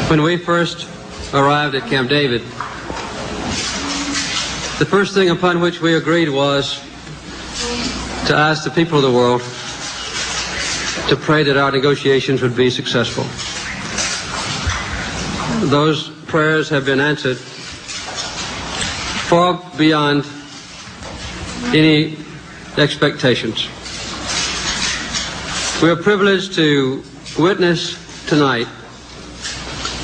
When we first arrived at Camp David, the first thing upon which we agreed was to ask the people of the world to pray that our negotiations would be successful. Those prayers have been answered far beyond any expectations. We are privileged to witness tonight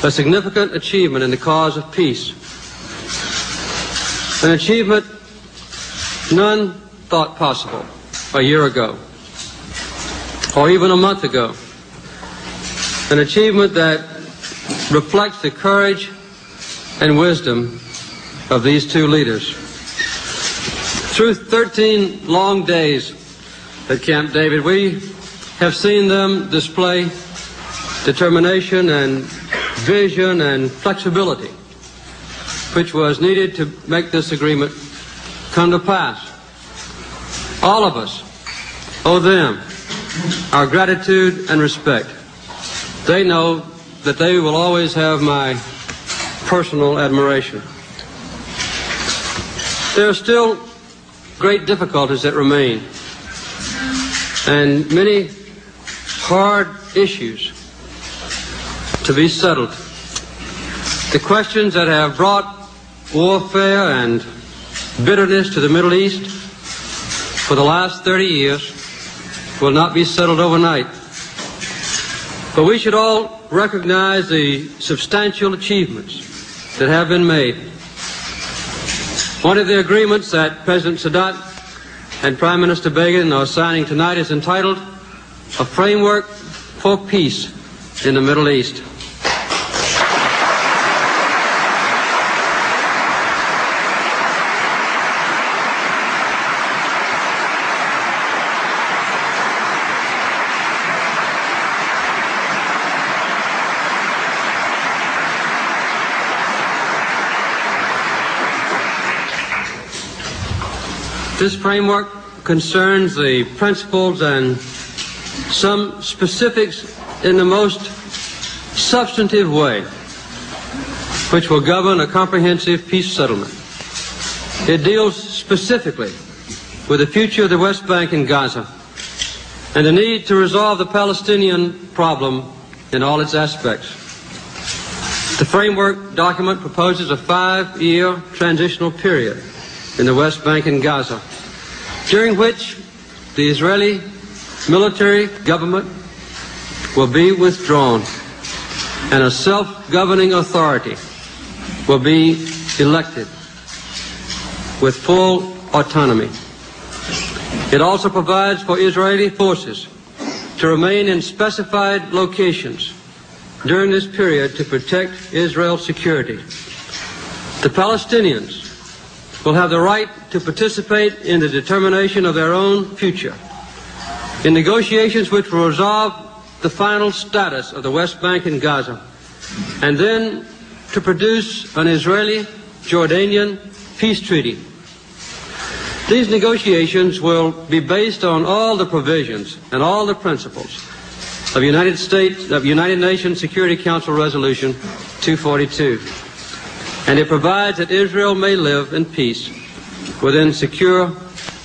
a significant achievement in the cause of peace, an achievement none thought possible a year ago or even a month ago, an achievement that reflects the courage and wisdom of these two leaders. Through 13 long days at Camp David, we have seen them display determination and vision and flexibility, which was needed to make this agreement come to pass. All of us owe them our gratitude and respect. They know that they will always have my personal admiration. There are still great difficulties that remain, and many hard issues to be settled. The questions that have brought warfare and bitterness to the Middle East for the last 30 years will not be settled overnight. But we should all recognize the substantial achievements that have been made. One of the agreements that President Sadat and Prime Minister Begin are signing tonight is entitled A Framework for Peace in the Middle East. This framework concerns the principles and some specifics in the most substantive way, which will govern a comprehensive peace settlement. It deals specifically with the future of the West Bank and Gaza and the need to resolve the Palestinian problem in all its aspects. The framework document proposes a 5-year transitional period in the West Bank and Gaza, during which the Israeli military government will be withdrawn and a self-governing authority will be elected with full autonomy. It also provides for Israeli forces to remain in specified locations during this period to protect Israel's security. The Palestinians will have the right to participate in the determination of their own future in negotiations which will resolve the final status of the West Bank and Gaza, and then to produce an Israeli-Jordanian peace treaty. These negotiations will be based on all the provisions and all the principles of United Nations Security Council Resolution 242. And it provides that Israel may live in peace within secure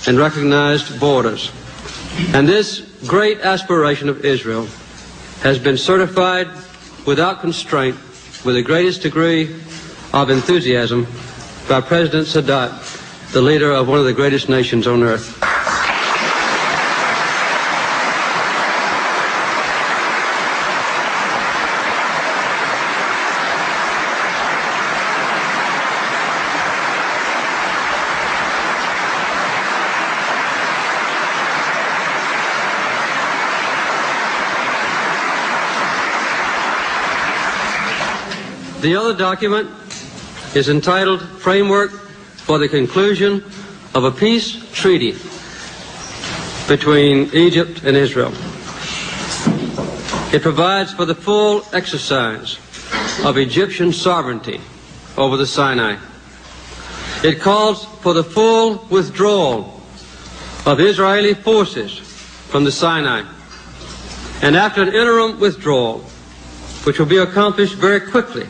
and recognized borders. And this great aspiration of Israel has been certified without constraint with the greatest degree of enthusiasm by President Sadat, the leader of one of the greatest nations on earth. The other document is entitled Framework for the Conclusion of a Peace Treaty between Egypt and Israel. It provides for the full exercise of Egyptian sovereignty over the Sinai. It calls for the full withdrawal of Israeli forces from the Sinai, and after an interim withdrawal, which will be accomplished very quickly,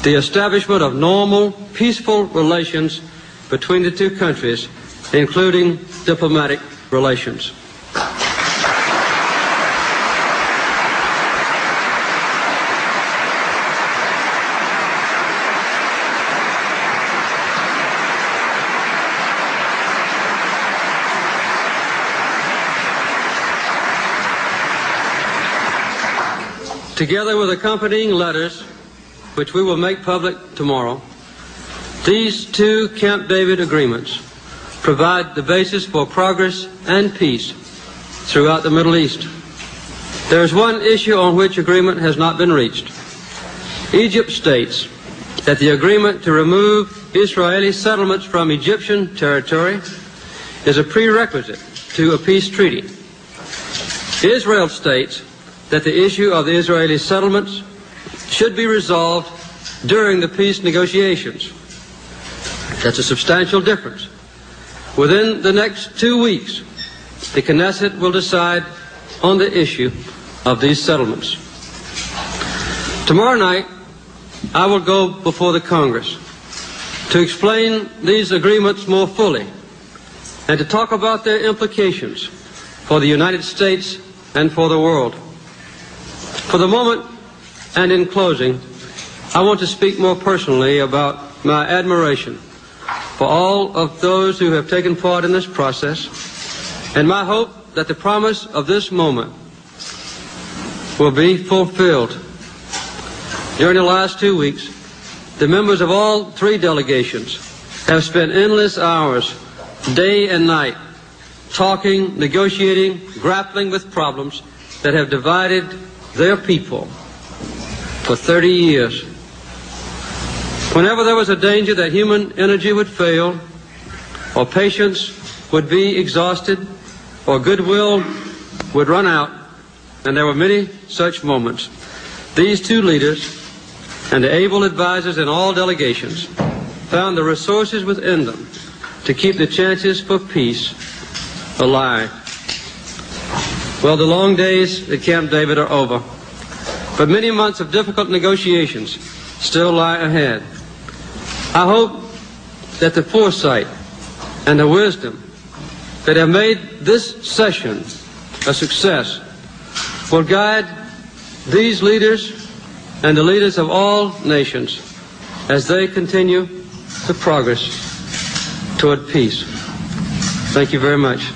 the establishment of normal, peaceful relations between the two countries, including diplomatic relations. Together with accompanying letters, which we will make public tomorrow, these two Camp David agreements provide the basis for progress and peace throughout the Middle East. There is one issue on which agreement has not been reached. Egypt states that the agreement to remove Israeli settlements from Egyptian territory is a prerequisite to a peace treaty. Israel states that the issue of the Israeli settlements should be resolved during the peace negotiations. That's a substantial difference. Within the next 2 weeks, the Knesset will decide on the issue of these settlements. Tomorrow night, I will go before the Congress to explain these agreements more fully and to talk about their implications for the United States and for the world. For the moment, and in closing, I want to speak more personally about my admiration for all of those who have taken part in this process, and my hope that the promise of this moment will be fulfilled. During the last 2 weeks, the members of all three delegations have spent endless hours, day and night, talking, negotiating, grappling with problems that have divided their people for 30 years. Whenever there was a danger that human energy would fail, or patience would be exhausted, or goodwill would run out, and there were many such moments, these two leaders and the able advisors in all delegations found the resources within them to keep the chances for peace alive. Well, the long days at Camp David are over, but many months of difficult negotiations still lie ahead. I hope that the foresight and the wisdom that have made this session a success will guide these leaders and the leaders of all nations as they continue the progress toward peace. Thank you very much.